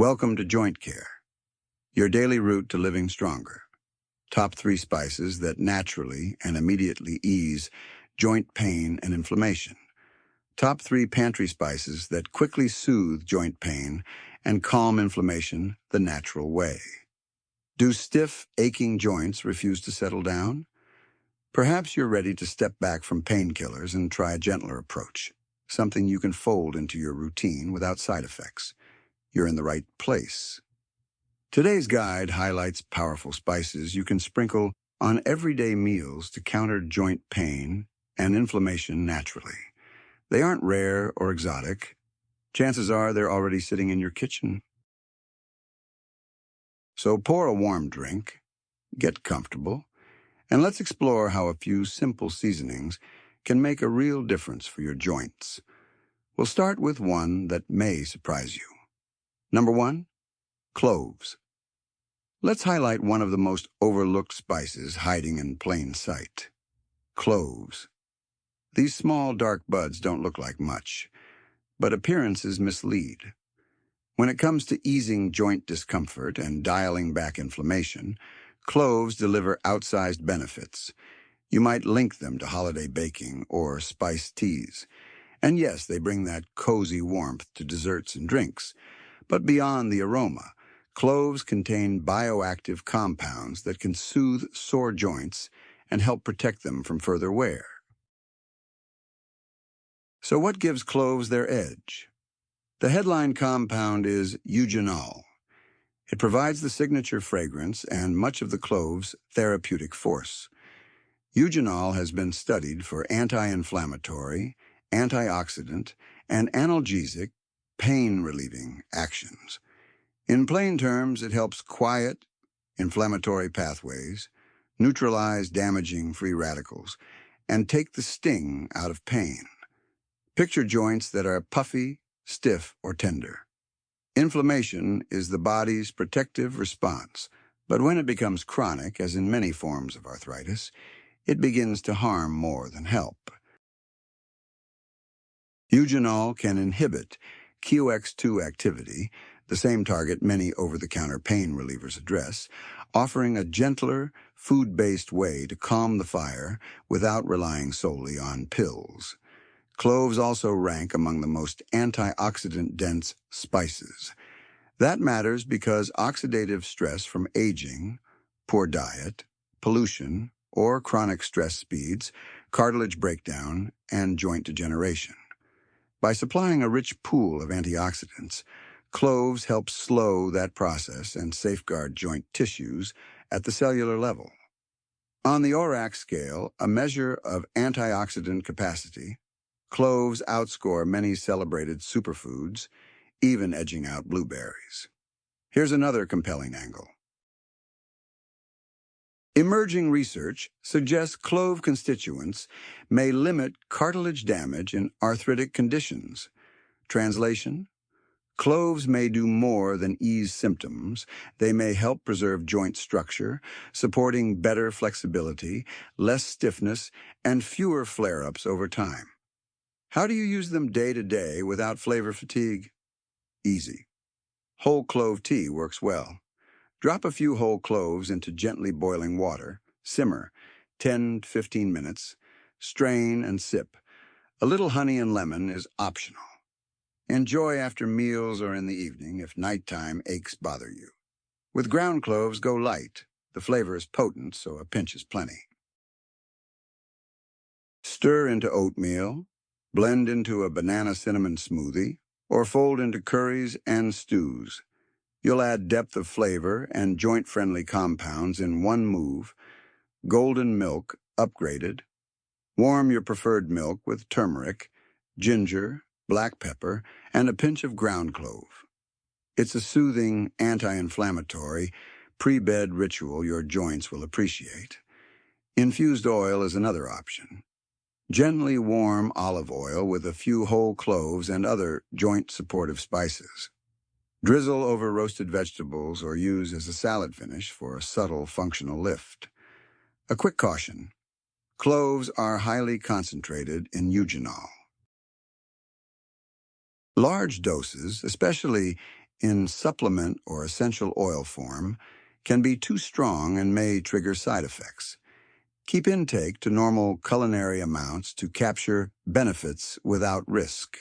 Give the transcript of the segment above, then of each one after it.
Welcome to JointCare, your daily route to living stronger. Top 3 spices that naturally and immediately ease joint pain and inflammation. Top 3 pantry spices that quickly soothe joint pain and calm inflammation the natural way. Do stiff, aching joints refuse to settle down? Perhaps you're ready to step back from painkillers and try a gentler approach, something you can fold into your routine without side effects. You're in the right place. Today's guide highlights powerful spices you can sprinkle on everyday meals to counter joint pain and inflammation naturally. They aren't rare or exotic. Chances are they're already sitting in your kitchen. So pour a warm drink, get comfortable, and let's explore how a few simple seasonings can make a real difference for your joints. We'll start with one that may surprise you. Number 1, cloves. Let's highlight one of the most overlooked spices hiding in plain sight. Cloves. These small, dark buds don't look like much, but appearances mislead. When it comes to easing joint discomfort and dialing back inflammation, cloves deliver outsized benefits. You might link them to holiday baking or spiced teas. And yes, they bring that cozy warmth to desserts and drinks. But beyond the aroma, cloves contain bioactive compounds that can soothe sore joints and help protect them from further wear. So what gives cloves their edge? The headline compound is eugenol. It provides the signature fragrance and much of the clove's therapeutic force. Eugenol has been studied for anti-inflammatory, antioxidant, and analgesic, pain-relieving actions. In plain terms, it helps quiet inflammatory pathways, neutralize damaging free radicals, and take the sting out of pain. Picture joints that are puffy, stiff, or tender. Inflammation is the body's protective response, but when it becomes chronic, as in many forms of arthritis, it begins to harm more than help. Eugenol can inhibit QX2 activity, the same target many over-the-counter pain relievers address, offering a gentler, food-based way to calm the fire without relying solely on pills. Cloves also rank among the most antioxidant-dense spices. That matters because oxidative stress from aging, poor diet, pollution, or chronic stress speeds cartilage breakdown and joint degeneration. By supplying a rich pool of antioxidants, cloves help slow that process and safeguard joint tissues at the cellular level. On the ORAC scale, a measure of antioxidant capacity, cloves outscore many celebrated superfoods, even edging out blueberries. Here's another compelling angle. Emerging research suggests clove constituents may limit cartilage damage in arthritic conditions. Translation: cloves may do more than ease symptoms. They may help preserve joint structure, supporting better flexibility, less stiffness, and fewer flare-ups over time. How do you use them day to day without flavor fatigue? Easy. Whole clove tea works well. Drop a few whole cloves into gently boiling water, simmer 10 to 15 minutes, strain and sip. A little honey and lemon is optional. Enjoy after meals or in the evening if nighttime aches bother you. With ground cloves, go light. The flavor is potent, so a pinch is plenty. Stir into oatmeal, blend into a banana cinnamon smoothie, or fold into curries and stews. You'll add depth of flavor and joint-friendly compounds in one move. Golden milk, upgraded. Warm your preferred milk with turmeric, ginger, black pepper, and a pinch of ground clove. It's a soothing, anti-inflammatory, pre-bed ritual your joints will appreciate. Infused oil is another option. Gently warm olive oil with a few whole cloves and other joint-supportive spices. Drizzle over roasted vegetables or use as a salad finish for a subtle functional lift. A quick caution: cloves are highly concentrated in eugenol. Large doses, especially in supplement or essential oil form, can be too strong and may trigger side effects. Keep intake to normal culinary amounts to capture benefits without risk.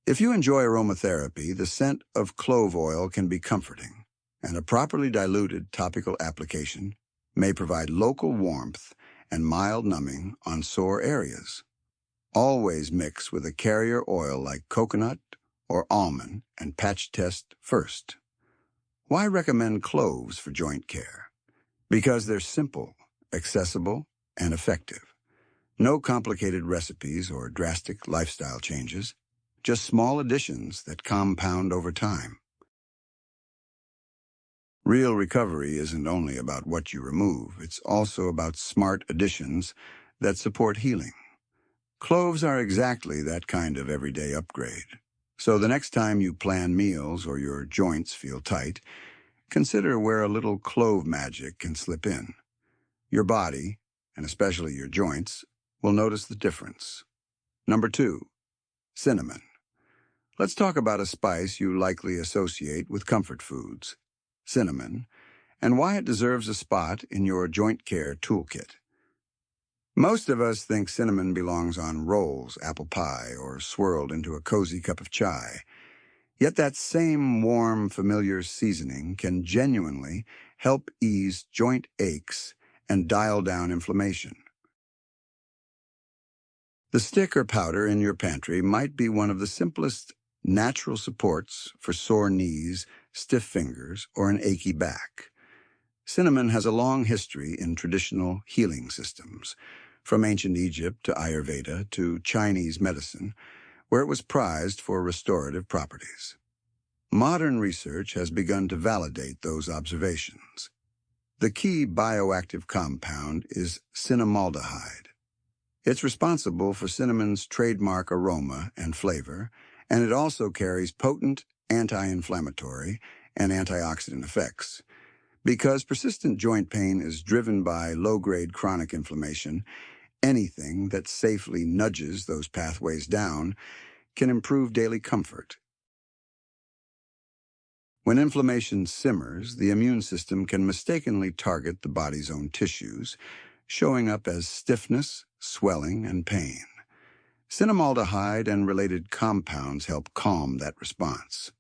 If you enjoy aromatherapy, the scent of clove oil can be comforting, and a properly diluted topical application may provide local warmth and mild numbing on sore areas. Always mix with a carrier oil like coconut or almond and patch test first. Why recommend cloves for joint care? Because they're simple, accessible, and effective. No complicated recipes or drastic lifestyle changes, just small additions that compound over time. Real recovery isn't only about what you remove, it's also about smart additions that support healing. Cloves are exactly that kind of everyday upgrade. So the next time you plan meals or your joints feel tight, consider where a little clove magic can slip in. Your body, and especially your joints, will notice the difference. Number 2, cinnamon. Let's talk about a spice you likely associate with comfort foods, cinnamon, and why it deserves a spot in your JointCare toolkit. Most of us think cinnamon belongs on rolls, apple pie, or swirled into a cozy cup of chai. Yet that same warm, familiar seasoning can genuinely help ease joint aches and dial down inflammation. The stick or powder in your pantry might be one of the simplest natural supports for sore knees, stiff fingers, or an achy back. Cinnamon has a long history in traditional healing systems, from ancient Egypt to Ayurveda to Chinese medicine, where it was prized for restorative properties. Modern research has begun to validate those observations. The key bioactive compound is cinnamaldehyde. It's responsible for cinnamon's trademark aroma and flavor, and it also carries potent anti-inflammatory and antioxidant effects. Because persistent joint pain is driven by low-grade chronic inflammation, anything that safely nudges those pathways down can improve daily comfort. When inflammation simmers, the immune system can mistakenly target the body's own tissues, showing up as stiffness, swelling, and pain. Cinnamaldehyde and related compounds help calm that response.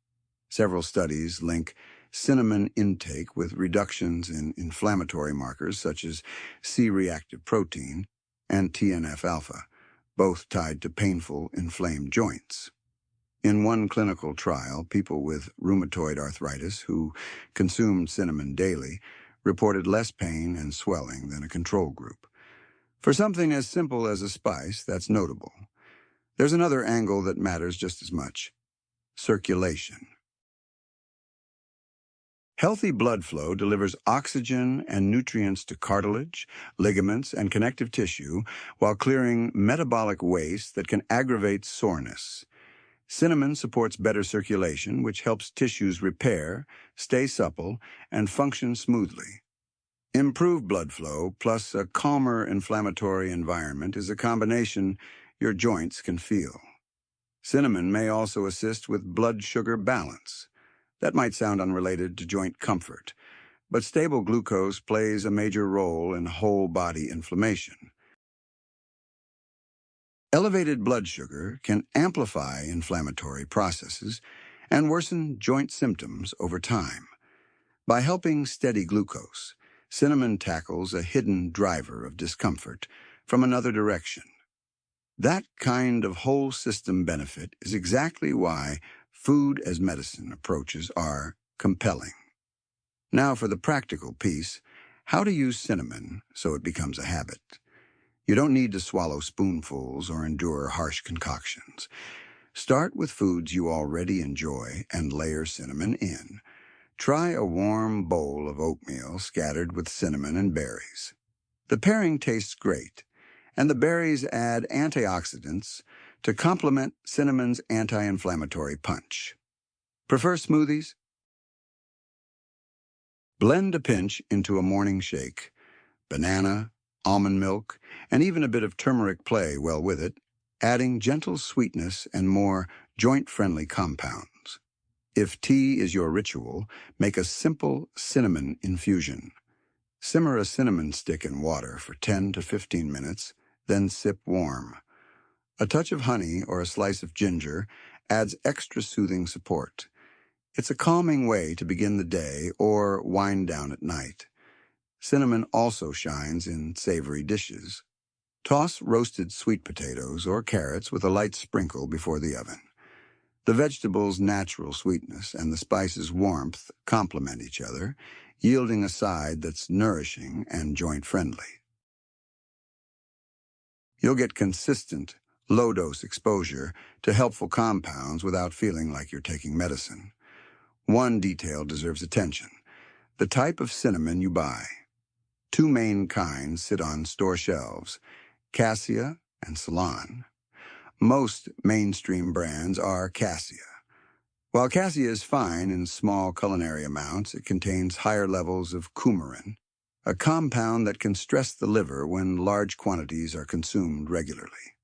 Several studies link cinnamon intake with reductions in inflammatory markers such as C-reactive protein and TNF-alpha, both tied to painful, inflamed joints. In one clinical trial, people with rheumatoid arthritis who consumed cinnamon daily reported less pain and swelling than a control group. For something as simple as a spice, that's notable. There's another angle that matters just as much: circulation. Healthy blood flow delivers oxygen and nutrients to cartilage, ligaments, and connective tissue while clearing metabolic waste that can aggravate soreness. Cinnamon supports better circulation, which helps tissues repair, stay supple, and function smoothly. Improved blood flow plus a calmer inflammatory environment is a combination your joints can feel. Cinnamon may also assist with blood sugar balance. That might sound unrelated to joint comfort, but stable glucose plays a major role in whole body inflammation. Elevated blood sugar can amplify inflammatory processes and worsen joint symptoms over time. By helping steady glucose, cinnamon tackles a hidden driver of discomfort from another direction. That kind of whole system benefit is exactly why food as medicine approaches are compelling. Now for the practical piece: how to use cinnamon so it becomes a habit. You don't need to swallow spoonfuls or endure harsh concoctions. Start with foods you already enjoy and layer cinnamon in. Try a warm bowl of oatmeal scattered with cinnamon and berries. The pairing tastes great, and the berries add antioxidants to complement cinnamon's anti-inflammatory punch. Prefer smoothies? Blend a pinch into a morning shake. Banana, almond milk, and even a bit of turmeric play well with it, adding gentle sweetness and more joint-friendly compounds. If tea is your ritual, make a simple cinnamon infusion. Simmer a cinnamon stick in water for 10 to 15 minutes, then sip warm. A touch of honey or a slice of ginger adds extra soothing support. It's a calming way to begin the day or wind down at night. Cinnamon also shines in savory dishes. Toss roasted sweet potatoes or carrots with a light sprinkle before the oven. The vegetable's natural sweetness and the spice's warmth complement each other, yielding a side that's nourishing and joint-friendly. You'll get consistent, low-dose exposure to helpful compounds without feeling like you're taking medicine. One detail deserves attention: the type of cinnamon you buy. Two main kinds sit on store shelves: Cassia and Ceylon. Most mainstream brands are Cassia. While cassia is fine in small culinary amounts, it contains higher levels of coumarin, a compound that can stress the liver when large quantities are consumed regularly.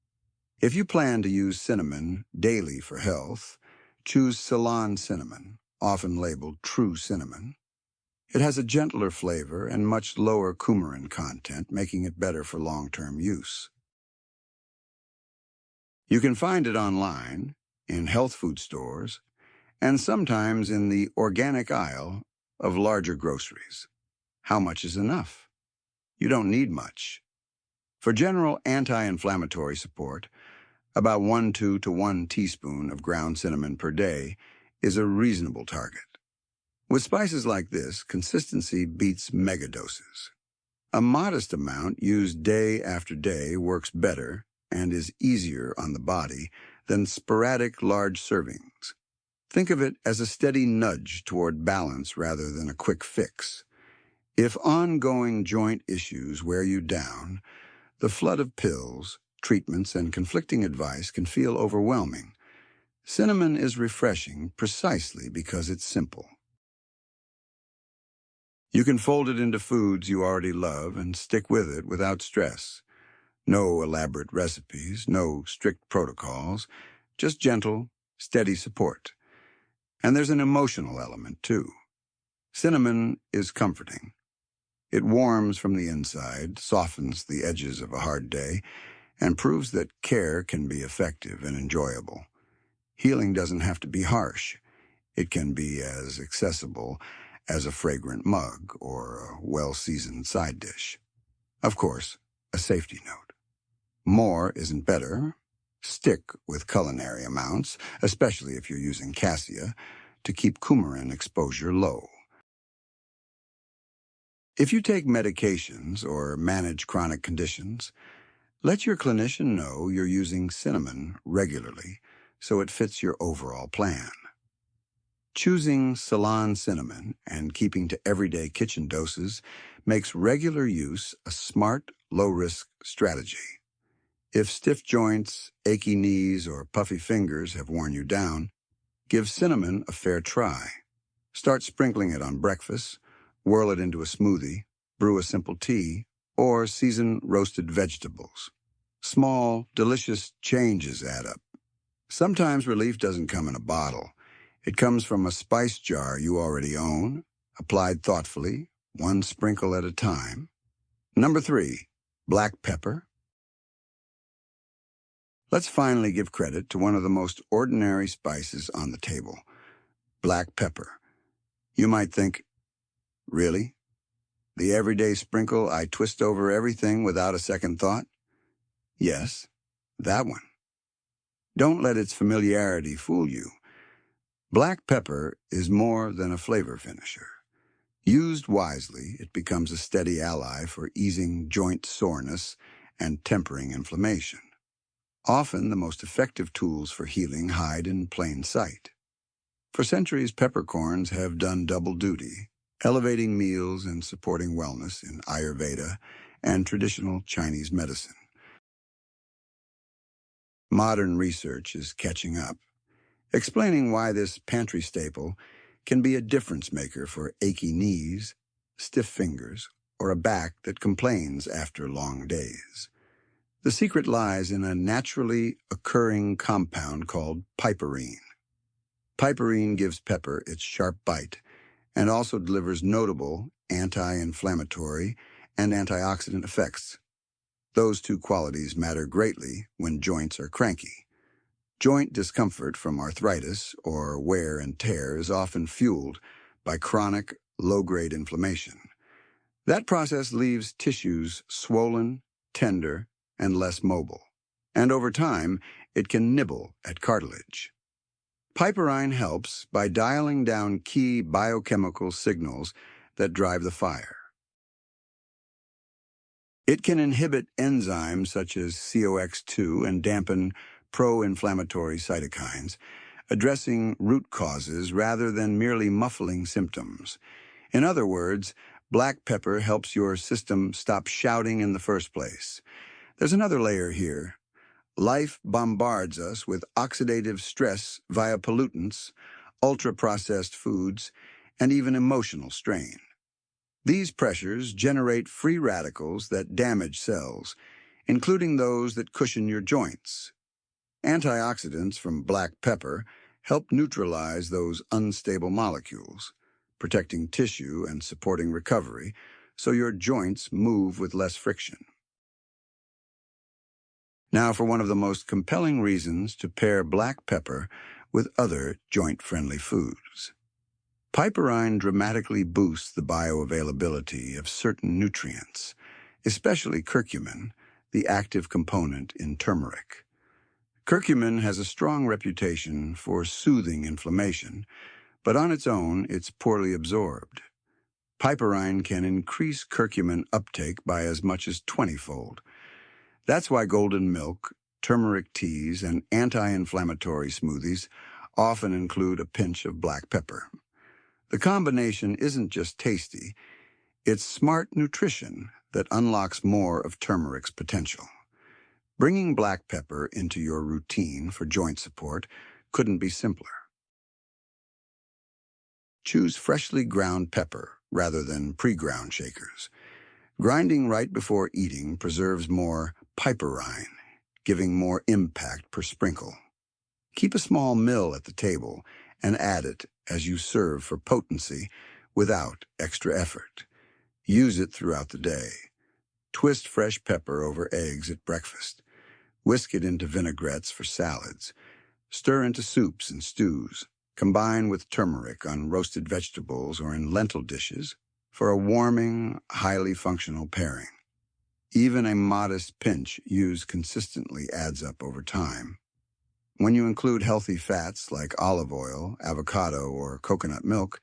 If you plan to use cinnamon daily for health, choose Ceylon cinnamon, often labeled true cinnamon. It has a gentler flavor and much lower coumarin content, making it better for long-term use. You can find it online, in health food stores, and sometimes in the organic aisle of larger groceries. How much is enough? You don't need much. For general anti-inflammatory support, about 1/2 to 1 teaspoon of ground cinnamon per day is a reasonable target. With spices like this, consistency beats megadoses. A modest amount used day after day works better and is easier on the body than sporadic large servings. Think of it as a steady nudge toward balance rather than a quick fix. If ongoing joint issues wear you down, the flood of pills, treatments, and conflicting advice can feel overwhelming. Cinnamon is refreshing precisely because it's simple. You can fold it into foods you already love and stick with it without stress. No elaborate recipes, no strict protocols, just gentle, steady support. And there's an emotional element, too. Cinnamon is comforting. It warms from the inside, softens the edges of a hard day, and proves that care can be effective and enjoyable. Healing doesn't have to be harsh. It can be as accessible as a fragrant mug or a well-seasoned side dish. Of course, a safety note: more isn't better. Stick with culinary amounts, especially if you're using cassia, to keep coumarin exposure low. If you take medications or manage chronic conditions, let your clinician know you're using cinnamon regularly so it fits your overall plan. Choosing Ceylon cinnamon and keeping to everyday kitchen doses makes regular use a smart, low-risk strategy. If stiff joints, achy knees, or puffy fingers have worn you down, give cinnamon a fair try. Start sprinkling it on breakfast, whirl it into a smoothie, brew a simple tea, or season roasted vegetables. Small, delicious changes add up. Sometimes relief doesn't come in a bottle. It comes from a spice jar you already own, applied thoughtfully, one sprinkle at a time. Number 3, black pepper. Let's finally give credit to one of the most ordinary spices on the table: black pepper. You might think, really? The everyday sprinkle I twist over everything without a second thought? Yes, that one. Don't let its familiarity fool you. Black pepper is more than a flavor finisher. Used wisely, it becomes a steady ally for easing joint soreness and tempering inflammation. Often, the most effective tools for healing hide in plain sight. For centuries, peppercorns have done double duty, elevating meals and supporting wellness in Ayurveda and traditional Chinese medicine. Modern research is catching up, explaining why this pantry staple can be a difference maker for achy knees, stiff fingers, or a back that complains after long days. The secret lies in a naturally occurring compound called piperine. Piperine gives pepper its sharp bite and also delivers notable anti-inflammatory and antioxidant effects. Those two qualities matter greatly when joints are cranky. Joint discomfort from arthritis or wear and tear is often fueled by chronic, low-grade inflammation. That process leaves tissues swollen, tender, and less mobile. And over time, it can nibble at cartilage. Piperine helps by dialing down key biochemical signals that drive the fire. It can inhibit enzymes such as COX2 and dampen pro-inflammatory cytokines, addressing root causes rather than merely muffling symptoms. In other words, black pepper helps your system stop shouting in the first place. There's another layer here. Life bombards us with oxidative stress via pollutants, ultra-processed foods, and even emotional strain. These pressures generate free radicals that damage cells, including those that cushion your joints. Antioxidants from black pepper help neutralize those unstable molecules, protecting tissue and supporting recovery, so your joints move with less friction. Now for one of the most compelling reasons to pair black pepper with other joint-friendly foods. Piperine dramatically boosts the bioavailability of certain nutrients, especially curcumin, the active component in turmeric. Curcumin has a strong reputation for soothing inflammation, but on its own, it's poorly absorbed. Piperine can increase curcumin uptake by as much as 20-fold. That's why golden milk, turmeric teas, and anti-inflammatory smoothies often include a pinch of black pepper. The combination isn't just tasty, it's smart nutrition that unlocks more of turmeric's potential. Bringing black pepper into your routine for joint support couldn't be simpler. Choose freshly ground pepper rather than pre-ground shakers. Grinding right before eating preserves more piperine, giving more impact per sprinkle. Keep a small mill at the table and add it as you serve for potency without extra effort. Use it throughout the day. Twist fresh pepper over eggs at breakfast. Whisk it into vinaigrettes for salads. Stir into soups and stews. Combine with turmeric on roasted vegetables or in lentil dishes for a warming, highly functional pairing. Even a modest pinch used consistently adds up over time. When you include healthy fats like olive oil, avocado, or coconut milk,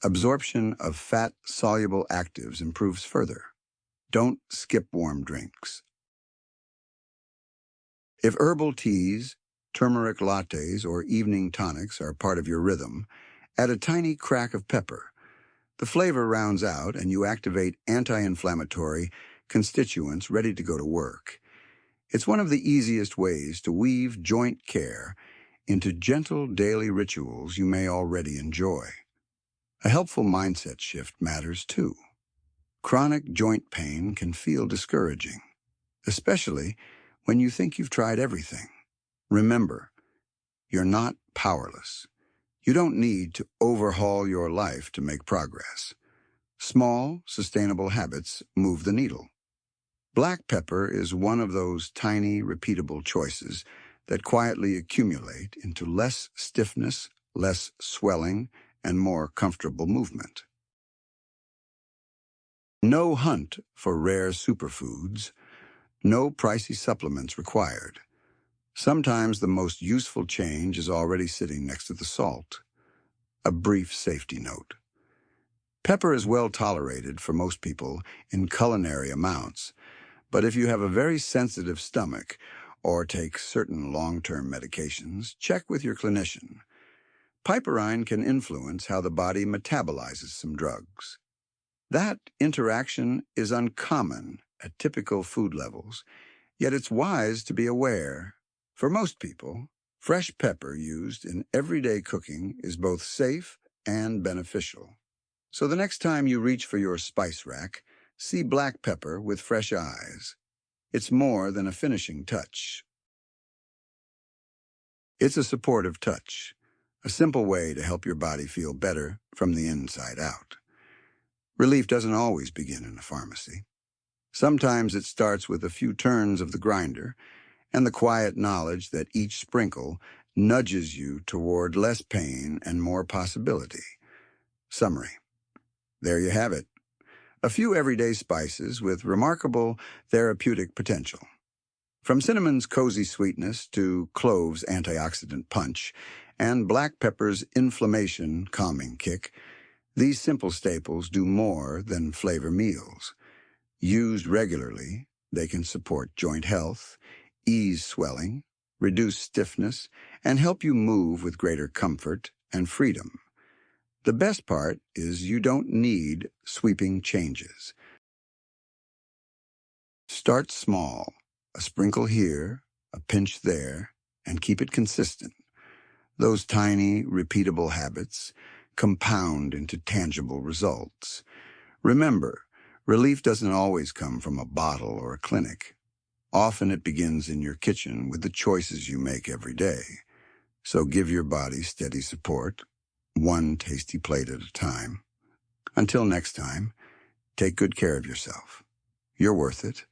absorption of fat-soluble actives improves further. Don't skip warm drinks. If herbal teas, turmeric lattes, or evening tonics are part of your rhythm, add a tiny crack of pepper. The flavor rounds out and you activate anti-inflammatory constituents ready to go to work. It's one of the easiest ways to weave joint care into gentle daily rituals you may already enjoy. A helpful mindset shift matters too. Chronic joint pain can feel discouraging, especially when you think you've tried everything. Remember, you're not powerless. You don't need to overhaul your life to make progress. Small, sustainable habits move the needle. Black pepper is one of those tiny, repeatable choices that quietly accumulate into less stiffness, less swelling, and more comfortable movement. No hunt for rare superfoods, no pricey supplements required. Sometimes the most useful change is already sitting next to the salt. A brief safety note. Pepper is well tolerated for most people in culinary amounts, but if you have a very sensitive stomach or take certain long-term medications, check with your clinician. Piperine can influence how the body metabolizes some drugs. That interaction is uncommon at typical food levels, yet it's wise to be aware. For most people, fresh pepper used in everyday cooking is both safe and beneficial. So the next time you reach for your spice rack, see black pepper with fresh eyes. It's more than a finishing touch. It's a supportive touch, a simple way to help your body feel better from the inside out. Relief doesn't always begin in a pharmacy. Sometimes it starts with a few turns of the grinder and the quiet knowledge that each sprinkle nudges you toward less pain and more possibility. Summary. There you have it. A few everyday spices with remarkable therapeutic potential. From cinnamon's cozy sweetness to cloves' antioxidant punch and black pepper's inflammation calming kick, these simple staples do more than flavor meals. Used regularly, they can support joint health, ease swelling, reduce stiffness, and help you move with greater comfort and freedom. The best part is you don't need sweeping changes. Start small, a sprinkle here, a pinch there, and keep it consistent. Those tiny, repeatable habits compound into tangible results. Remember, relief doesn't always come from a bottle or a clinic. Often it begins in your kitchen with the choices you make every day. So give your body steady support, one tasty plate at a time. Until next time, take good care of yourself. You're worth it.